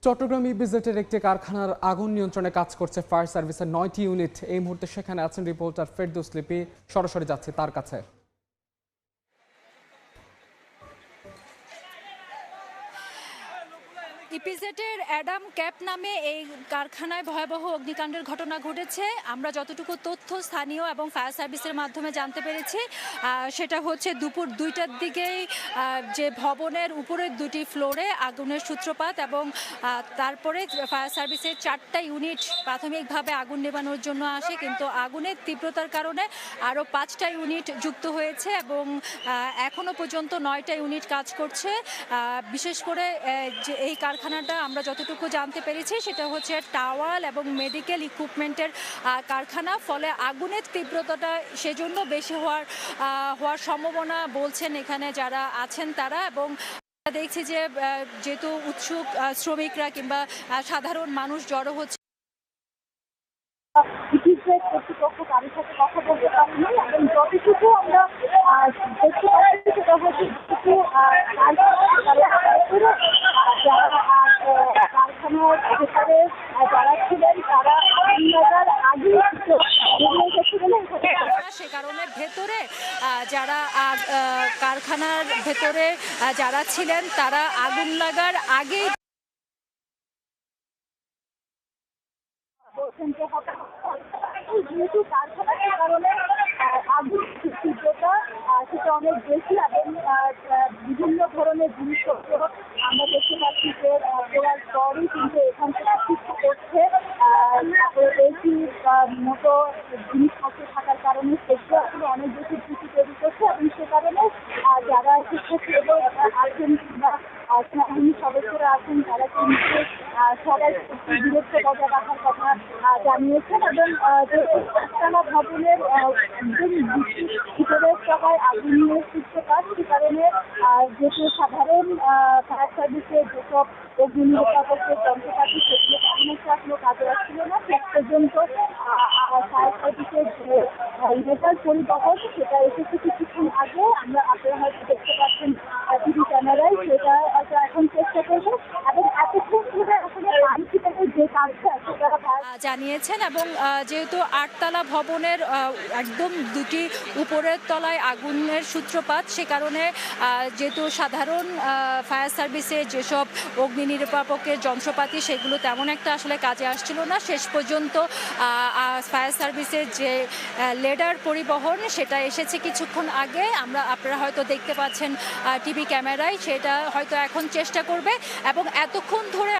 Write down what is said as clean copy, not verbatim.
চট্টগ্রাম ইপিজেডের একটি কারখানার আগুন নিয়ন্ত্রণে কাজ করছে ফায়ার সার্ভিসের 9টি ইউনিট। এই মুহূর্তে সেখানে আছেন রিপোর্টার ফেরদৌস লিপি, সরাসরি যাচ্ছে তার কাছে। ইপিজেডের অ্যাডাম ক্যাপ নামে এই কারখানায় ভয়াবহ অগ্নিকাণ্ডের ঘটনা ঘটেছে। আমরা যতটুকু তথ্য স্থানীয় এবং ফায়ার সার্ভিসের মাধ্যমে জানতে পেরেছি, সেটা হচ্ছে দুপুর 2টার দিকেই যে ভবনের উপরের 2টি ফ্লোরে আগুনের সূত্রপাত এবং তারপরে ফায়ার সার্ভিসের 4টা ইউনিট প্রাথমিকভাবে আগুন নেভানোর জন্য আসে, কিন্তু আগুনের তীব্রতার কারণে আরও 5টা ইউনিট যুক্ত হয়েছে এবং এখনও পর্যন্ত 9টা ইউনিট কাজ করছে। বিশেষ করে যে এই কারখানাটা আমরা যতটুকু জানতে পেরেছি সেটা হচ্ছে টাওয়াল এবং মেডিকেল ইকুইপমেন্টের কারখানা, ফলে আগুনের তীব্রতাটা সেজন্য বেশি হওয়ার সম্ভাবনা বলছেন এখানে যারা আছেন তারা। এবং দেখছি যে যেহেতু উৎসুক শ্রমিকরা কিংবা সাধারণ মানুষ জড়ো হচ্ছে, কর্তৃপক্ষ কারোর সাথে কথা বলতে পারিনি এবং যতটুকু আমরা দেখতে পাচ্ছি সেটা হচ্ছে কারখানার ভেতরে যারা ছিলেন তারা আগে সে কারণে ভেতরে যারা কারখানার ভেতরে যারা ছিলেন তারা আগুন লাগার আগেই বলছেন যে যেহেতু কারখানার কারণে আগুন তীব্রতা সেটা অনেক বেশি এবং বিভিন্ন ধরনের জিনিসপত্র আমরা দেখতে পাচ্ছি যে পড়ার পরই কিন্তু এখান থেকে কিছু করছে, বেশি মতো জিনিসপত্র থাকার কারণে সেগুলো আসলে অনেক বেশি ঝুঁকি তৈরি করছে এবং সে কারণে যারা শিক্ষার্থী আছেন কিংবা সেনাবাহিনীর সদস্যরা আছেন তারা কিন্তু সবাই দূরত্ব বজায় রাখার কথা জানিয়েছেন এবং একতলা ভবনের ভিতরের সবাই আগুনের সূত্রপাত, সে কারণে যেহেতু সাধারণ ফায়ার সার্ভিসের যেসব অগ্নি নিরাপত্তার যন্ত্রপাতি সেগুলো তেমন একটা এখনো কাজে আসছিল না। শেষ পর্যন্ত ফায়ার সার্ভিসের যে মেটাল পরিবহন সেটা এসেছে কিছুক্ষণ আগে। আপনারা হয়তো দেখতে পাচ্ছেন টিভি ক্যামেরায়, সেটা হয়তো এখন চেষ্টা করবো এবং এতক্ষণ ধরে আসলে যে কাজটা সেটা জানিয়েছেন। এবং যেহেতু 8তলা ভবনের একদম 2টি উপরের তলায় আগুনের সূত্রপাত, সে কারণে যেহেতু সাধারণ ফায়ার সার্ভিসে যেসব অগ্নি নির্বাপকের যন্ত্রপাতি সেগুলো তেমন একটা আসলে কাজে আসছিল না। শেষ পর্যন্ত ফায়ার সার্ভিসের যে লেডার পরিবহন সেটা এসেছে কিছুক্ষণ আগে। আপনারা হয়তো দেখতে পাচ্ছেন টিভি ক্যামেরায়, সেটা হয়তো এখন চেষ্টা করবে এবং এতক্ষণ ধরে